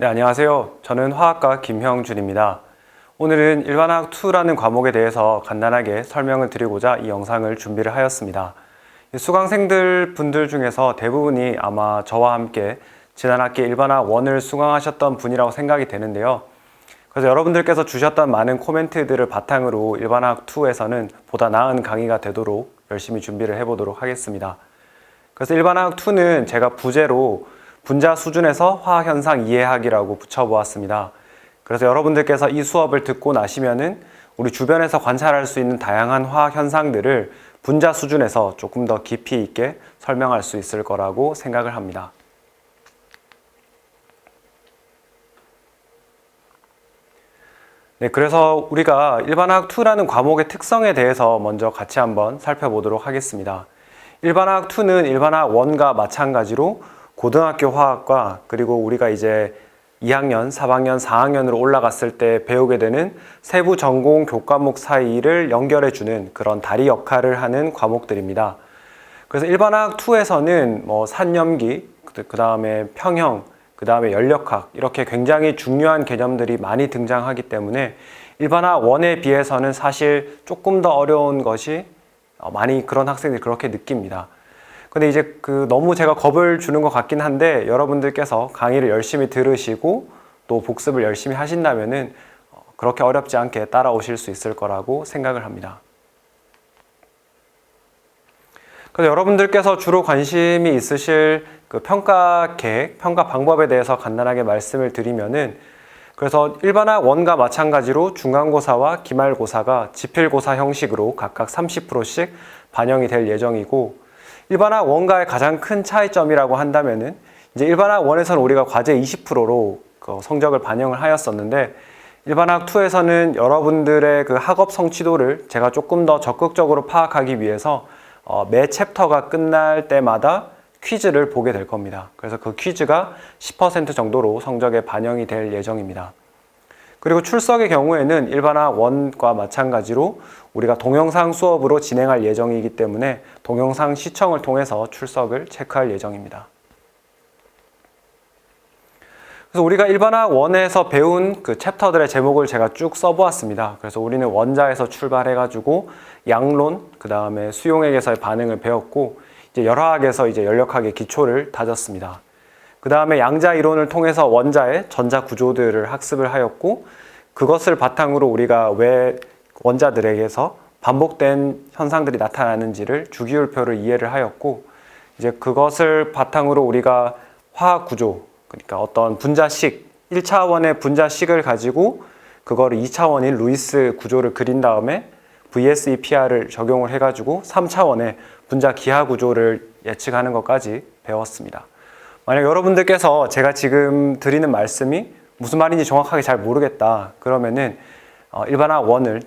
네, 안녕하세요. 저는 화학과 김형준입니다. 오늘은 일반화학 2라는 과목에 대해서 간단하게 설명을 드리고자 이 영상을 준비를 하였습니다. 수강생들 분들 중에서 대부분이 아마 저와 함께 지난 학기 일반화학 1을 수강하셨던 분이라고 생각이 되는데요. 그래서 여러분들께서 주셨던 많은 코멘트들을 바탕으로 일반화학 2에서는 보다 나은 강의가 되도록 열심히 준비를 해보도록 하겠습니다. 그래서 일반화학 2는 제가 부제로 분자 수준에서 화학현상 이해하기라고 붙여보았습니다. 그래서 여러분들께서 이 수업을 듣고 나시면은 우리 주변에서 관찰할 수 있는 다양한 화학현상들을 분자 수준에서 조금 더 깊이 있게 설명할 수 있을 거라고 생각을 합니다. 네, 그래서 우리가 일반화학 2라는 과목의 특성에 대해서 먼저 같이 한번 살펴보도록 하겠습니다. 일반화학 2는 일반화학 1과 마찬가지로 고등학교 화학과 그리고 우리가 이제 2학년, 3학년, 4학년으로 올라갔을 때 배우게 되는 세부 전공 교과목 사이를 연결해주는 그런 다리 역할을 하는 과목들입니다. 그래서 일반화학 2에서는 산염기, 그 다음에 평형, 그 다음에 연력학 이렇게 굉장히 중요한 개념들이 많이 등장하기 때문에 일반화학 1에 비해서는 사실 조금 더 어려운 것이 많이 그런 학생들이 그렇게 느낍니다. 근데 이제 너무 제가 겁을 주는 것 같긴 한데 여러분들께서 강의를 열심히 들으시고 또 복습을 열심히 하신다면은 그렇게 어렵지 않게 따라오실 수 있을 거라고 생각을 합니다. 그래서 여러분들께서 주로 관심이 있으실 그 평가 계획, 평가 방법에 대해서 간단하게 말씀을 드리면은 그래서 일반화학 1과 마찬가지로 중간고사와 기말고사가 지필고사 형식으로 각각 30%씩 반영이 될 예정이고 일반화학 1과의 가장 큰 차이점이라고 한다면은 이제 일반화학 1에서는 우리가 과제 20%로 성적을 반영을 하였었는데 일반화학 2에서는 여러분들의 그 학업 성취도를 제가 조금 더 적극적으로 파악하기 위해서 매 챕터가 끝날 때마다 퀴즈를 보게 될 겁니다. 그래서 그 퀴즈가 10% 정도로 성적에 반영이 될 예정입니다. 그리고 출석의 경우에는 일반화학 1과 마찬가지로 우리가 동영상 수업으로 진행할 예정이기 때문에 동영상 시청을 통해서 출석을 체크할 예정입니다. 그래서 우리가 일반화학 1에서 배운 그 챕터들의 제목을 제가 쭉 써보았습니다. 그래서 우리는 원자에서 출발해가지고 양론, 그 다음에 수용액에서의 반응을 배웠고 이제 열화학에서 이제 연력학의 기초를 다졌습니다. 그 다음에 양자 이론을 통해서 원자의 전자 구조들을 학습을 하였고 그것을 바탕으로 우리가 왜 원자들에게서 반복된 현상들이 나타나는지를 주기율표를 이해를 하였고 이제 그것을 바탕으로 우리가 화학 구조, 그러니까 어떤 분자식, 1차원의 분자식을 가지고 그거를 2차원인 루이스 구조를 그린 다음에 VSEPR을 적용을 해가지고 3차원의 분자 기하 구조를 예측하는 것까지 배웠습니다. 만약 여러분들께서 제가 지금 드리는 말씀이 무슨 말인지 정확하게 잘 모르겠다 그러면은 일반화학 1을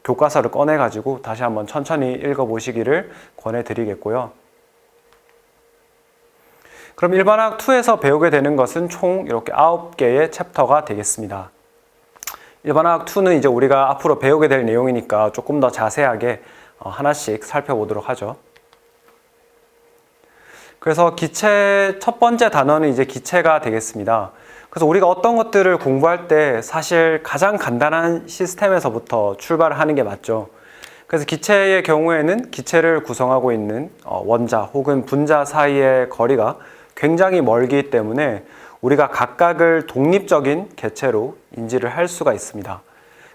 교과서를 꺼내 가지고 다시 한번 천천히 읽어 보시기를 권해 드리겠고요. 그럼 일반화학 2에서 배우게 되는 것은 총 이렇게 9개의 챕터가 되겠습니다. 일반화학 2는 이제 우리가 앞으로 배우게 될 내용이니까 조금 더 자세하게 하나씩 살펴보도록 하죠. 그래서 기체 첫 번째 단원은 이제 기체가 되겠습니다. 그래서 우리가 어떤 것들을 공부할 때 사실 가장 간단한 시스템에서부터 출발을 하는 게 맞죠. 그래서 기체의 경우에는 기체를 구성하고 있는 원자 혹은 분자 사이의 거리가 굉장히 멀기 때문에 우리가 각각을 독립적인 개체로 인지를 할 수가 있습니다.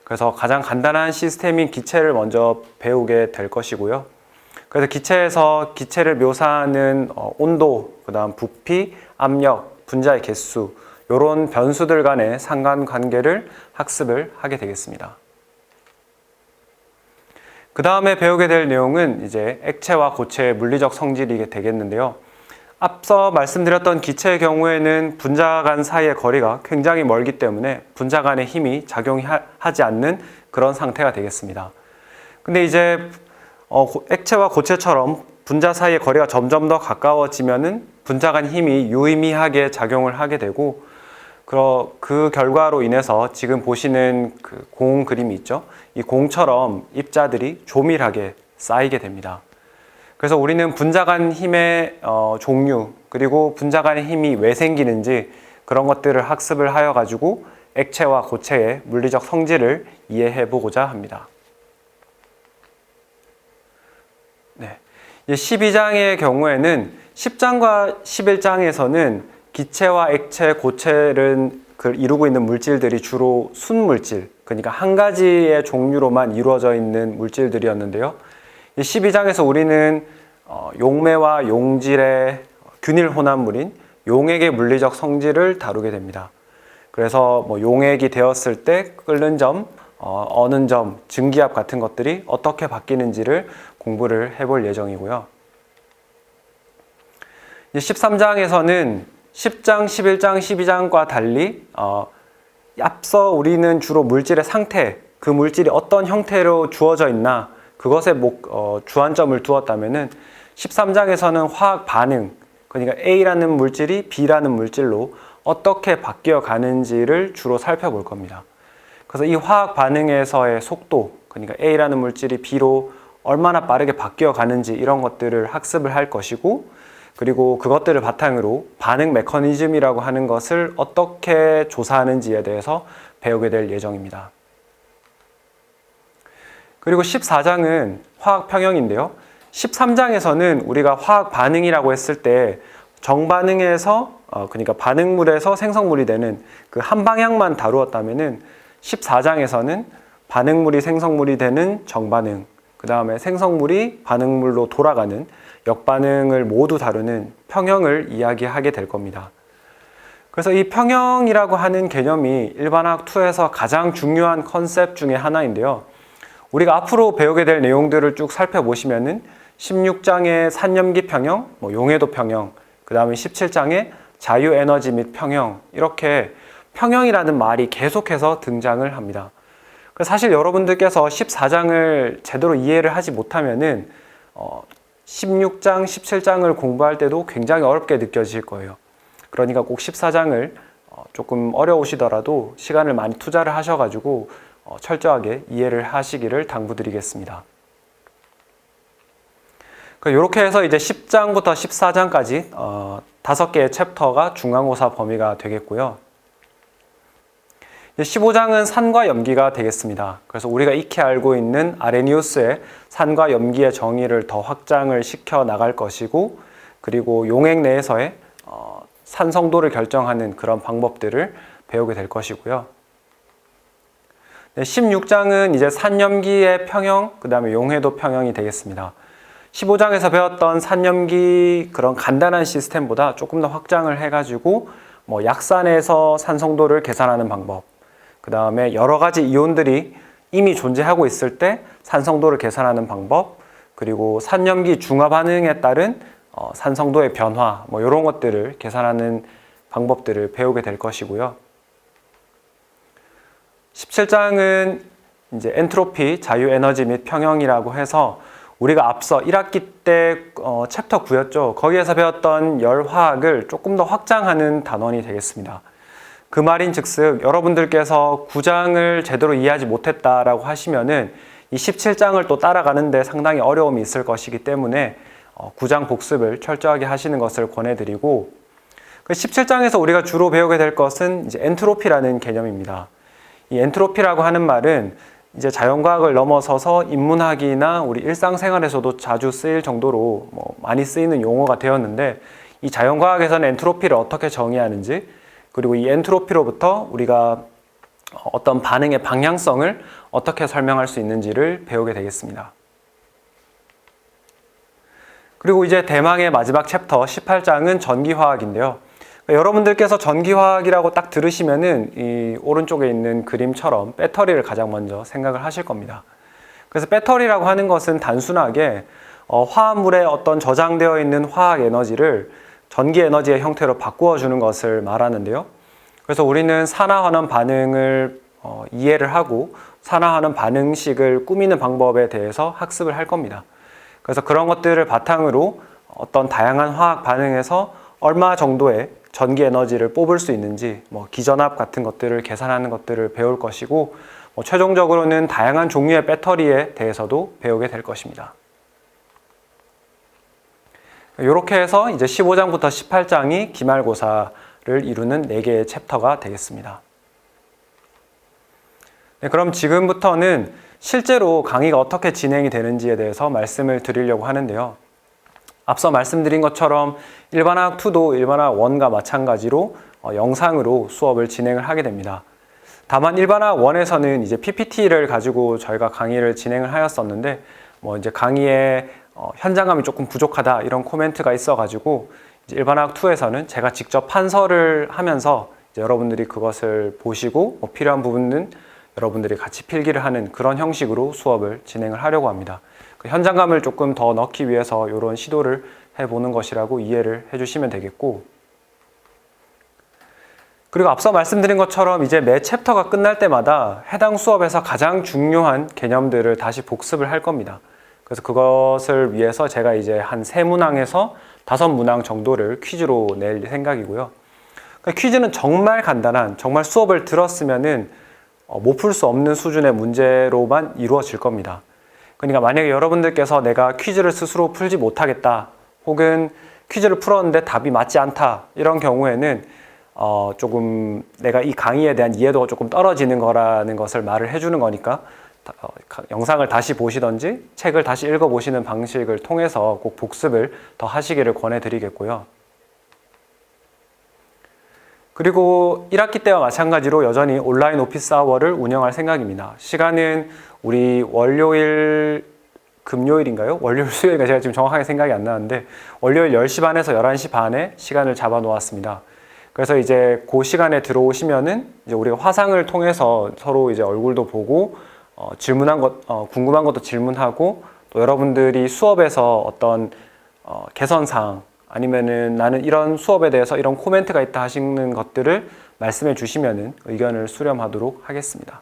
그래서 가장 간단한 시스템인 기체를 먼저 배우게 될 것이고요. 그래서 기체에서 기체를 묘사하는 온도, 그 다음 부피, 압력, 분자의 개수 이런 변수들 간의 상관관계를 학습을 하게 되겠습니다. 그 다음에 배우게 될 내용은 이제 액체와 고체의 물리적 성질이 되겠는데요. 앞서 말씀드렸던 기체의 경우에는 분자 간 사이의 거리가 굉장히 멀기 때문에 분자 간의 힘이 작용하지 않는 그런 상태가 되겠습니다. 근데 이제 액체와 고체처럼 분자 사이의 거리가 점점 더 가까워지면은 분자 간 힘이 유의미하게 작용을 하게 되고 그 결과로 인해서 지금 보시는 그 공 그림이 있죠. 이 공처럼 입자들이 조밀하게 쌓이게 됩니다. 그래서 우리는 분자 간 힘의 종류 그리고 분자 간의 힘이 왜 생기는지 그런 것들을 학습을 하여 가지고 액체와 고체의 물리적 성질을 이해해 보고자 합니다. 네. 12장의 경우에는 10장과 11장에서는 기체와 액체, 고체를 이루고 있는 물질들이 주로 순물질, 그러니까 한 가지의 종류로만 이루어져 있는 물질들이었는데요. 12장에서 우리는 용매와 용질의 균일 혼합물인 용액의 물리적 성질을 다루게 됩니다. 그래서 용액이 되었을 때 끓는 점, 어는 점, 증기압 같은 것들이 어떻게 바뀌는지를 공부를 해볼 예정이고요. 13장에서는 10장, 11장, 12장과 달리 앞서 우리는 주로 물질의 상태, 그 물질이 어떤 형태로 주어져 있나 그것에 주안점을 두었다면은 13장에서는 화학 반응, 그러니까 A라는 물질이 B라는 물질로 어떻게 바뀌어 가는지를 주로 살펴볼 겁니다. 그래서 이 화학 반응에서의 속도, 그러니까 A라는 물질이 B로 얼마나 빠르게 바뀌어 가는지 이런 것들을 학습을 할 것이고, 그리고 그것들을 바탕으로 반응 메커니즘이라고 하는 것을 어떻게 조사하는지에 대해서 배우게 될 예정입니다. 그리고 14장은 화학 평형인데요. 13장에서는 우리가 화학 반응이라고 했을 때 정반응에서 그러니까 반응물에서 생성물이 되는 그 한 방향만 다루었다면은 14장에서는 반응물이 생성물이 되는 정반응, 그 다음에 생성물이 반응물로 돌아가는 역반응을 모두 다루는 평형을 이야기하게 될 겁니다. 그래서 이 평형이라고 하는 개념이 일반화학 2에서 가장 중요한 컨셉 중에 하나인데요. 우리가 앞으로 배우게 될 내용들을 쭉 살펴보시면은 16장의 산염기 평형, 용해도 평형, 그 다음에 17장의 자유에너지 및 평형, 이렇게 평형이라는 말이 계속해서 등장을 합니다. 사실 여러분들께서 14장을 제대로 이해를 하지 못하면은 16장, 17장을 공부할 때도 굉장히 어렵게 느껴질 거예요. 그러니까 꼭 14장을 조금 어려우시더라도 시간을 많이 투자를 하셔가지고 철저하게 이해를 하시기를 당부드리겠습니다. 이렇게 해서 이제 10장부터 14장까지 5개의 챕터가 중간고사 범위가 되겠고요. 15장은 산과 염기가 되겠습니다. 그래서 우리가 익히 알고 있는 아레니우스의 산과 염기의 정의를 더 확장을 시켜 나갈 것이고, 그리고 용액 내에서의 산성도를 결정하는 그런 방법들을 배우게 될 것이고요. 16장은 이제 산염기의 평형, 그 다음에 용해도 평형이 되겠습니다. 15장에서 배웠던 산염기 그런 간단한 시스템보다 조금 더 확장을 해가지고 약산에서 산성도를 계산하는 방법, 그 다음에 여러 가지 이온들이 이미 존재하고 있을 때 산성도를 계산하는 방법, 그리고 산염기 중화 반응에 따른 산성도의 변화, 이런 것들을 계산하는 방법들을 배우게 될 것이고요. 17장은 이제 엔트로피, 자유에너지 및 평형이라고 해서 우리가 앞서 1학기 때 챕터 9였죠. 거기에서 배웠던 열화학을 조금 더 확장하는 단원이 되겠습니다. 그 말인 즉슨 여러분들께서 9장을 제대로 이해하지 못했다라고 하시면은 이 17장을 또 따라가는데 상당히 어려움이 있을 것이기 때문에 9장 복습을 철저하게 하시는 것을 권해드리고, 17장에서 우리가 주로 배우게 될 것은 이제 엔트로피라는 개념입니다. 이 엔트로피라고 하는 말은 이제 자연과학을 넘어서서 인문학이나 우리 일상생활에서도 자주 쓰일 정도로 많이 쓰이는 용어가 되었는데, 이 자연과학에서는 엔트로피를 어떻게 정의하는지, 그리고 이 엔트로피로부터 우리가 어떤 반응의 방향성을 어떻게 설명할 수 있는지를 배우게 되겠습니다. 그리고 이제 대망의 마지막 챕터 18장은 전기화학인데요. 여러분들께서 전기화학이라고 딱 들으시면은 이 오른쪽에 있는 그림처럼 배터리를 가장 먼저 생각을 하실 겁니다. 그래서 배터리라고 하는 것은 단순하게 화합물에 어떤 저장되어 있는 화학 에너지를 전기 에너지의 형태로 바꾸어 주는 것을 말하는데요. 그래서 우리는 산화환원 반응을 이해를 하고 산화환원 반응식을 꾸미는 방법에 대해서 학습을 할 겁니다. 그래서 그런 것들을 바탕으로 어떤 다양한 화학 반응에서 얼마 정도의 전기 에너지를 뽑을 수 있는지, 기전압 같은 것들을 계산하는 것들을 배울 것이고, 최종적으로는 다양한 종류의 배터리에 대해서도 배우게 될 것입니다. 이렇게 해서 이제 15장부터 18장이 기말고사를 이루는 4개의 챕터가 되겠습니다. 네, 그럼 지금부터는 실제로 강의가 어떻게 진행이 되는지에 대해서 말씀을 드리려고 하는데요. 앞서 말씀드린 것처럼 일반화학 2도 일반화학 1과 마찬가지로 영상으로 수업을 진행을 하게 됩니다. 다만 일반화학 1에서는 이제 PPT를 가지고 저희가 강의를 진행을 하였었는데 이제 강의에 현장감이 조금 부족하다 이런 코멘트가 있어가지고 이제 일반화학 2에서는 제가 직접 판서를 하면서 이제 여러분들이 그것을 보시고 필요한 부분은 여러분들이 같이 필기를 하는 그런 형식으로 수업을 진행을 하려고 합니다. 그 현장감을 조금 더 넣기 위해서 이런 시도를 해보는 것이라고 이해를 해주시면 되겠고, 그리고 앞서 말씀드린 것처럼 이제 매 챕터가 끝날 때마다 해당 수업에서 가장 중요한 개념들을 다시 복습을 할 겁니다. 그래서 그것을 위해서 제가 이제 한 3문항에서 5문항 정도를 퀴즈로 낼 생각이고요. 그러니까 퀴즈는 정말 간단한, 정말 수업을 들었으면은 못 풀 수 없는 수준의 문제로만 이루어질 겁니다. 그러니까 만약에 여러분들께서 내가 퀴즈를 스스로 풀지 못하겠다, 혹은 퀴즈를 풀었는데 답이 맞지 않다, 이런 경우에는 조금 내가 이 강의에 대한 이해도가 조금 떨어지는 거라는 것을 말을 해주는 거니까 영상을 다시 보시던지 책을 다시 읽어보시는 방식을 통해서 꼭 복습을 더 하시기를 권해드리겠고요. 그리고 1학기 때와 마찬가지로 여전히 온라인 오피스 아워를 운영할 생각입니다. 시간은 우리 월요일, 금요일인가요? 월요일, 수요일인가 제가 지금 정확하게 생각이 안 나는데 월요일 10시 반에서 11시 반에 시간을 잡아 놓았습니다. 그래서 이제 그 시간에 들어오시면은 이제 우리가 화상을 통해서 서로 이제 얼굴도 보고 질문한 것, 궁금한 것도 질문하고, 또 여러분들이 수업에서 어떤 개선사항 아니면은 나는 이런 수업에 대해서 이런 코멘트가 있다 하시는 것들을 말씀해 주시면은 의견을 수렴하도록 하겠습니다.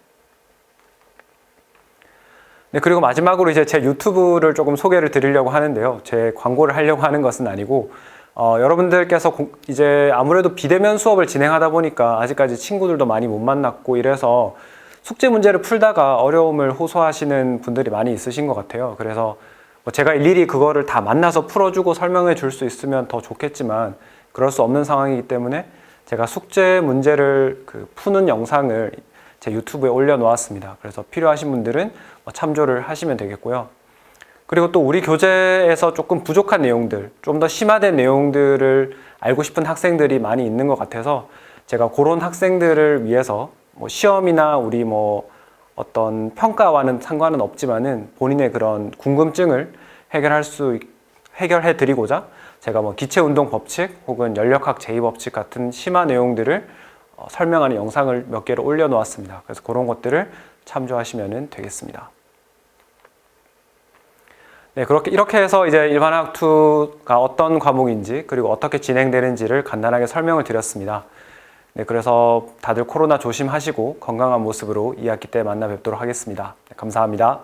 네, 그리고 마지막으로 이제 제 유튜브를 조금 소개를 드리려고 하는데요. 제 광고를 하려고 하는 것은 아니고, 여러분들께서 이제 아무래도 비대면 수업을 진행하다 보니까 아직까지 친구들도 많이 못 만났고 이래서 숙제 문제를 풀다가 어려움을 호소하시는 분들이 많이 있으신 것 같아요. 그래서 제가 일일이 그거를 다 만나서 풀어주고 설명해 줄 수 있으면 더 좋겠지만 그럴 수 없는 상황이기 때문에 제가 숙제 문제를 푸는 영상을 제 유튜브에 올려놓았습니다. 그래서 필요하신 분들은 참조를 하시면 되겠고요. 그리고 또 우리 교재에서 조금 부족한 내용들, 좀 더 심화된 내용들을 알고 싶은 학생들이 많이 있는 것 같아서 제가 그런 학생들을 위해서 시험이나 우리 어떤 평가와는 상관은 없지만은 본인의 그런 궁금증을 해결해 드리고자 제가 기체운동 법칙 혹은 연력학 제2법칙 같은 심화 내용들을 설명하는 영상을 몇 개를 올려놓았습니다. 그래서 그런 것들을 참조하시면 되겠습니다. 네, 이렇게 해서 이제 일반화학 2가 어떤 과목인지 그리고 어떻게 진행되는지를 간단하게 설명을 드렸습니다. 네, 그래서 다들 코로나 조심하시고 건강한 모습으로 2학기 때 만나 뵙도록 하겠습니다. 네, 감사합니다.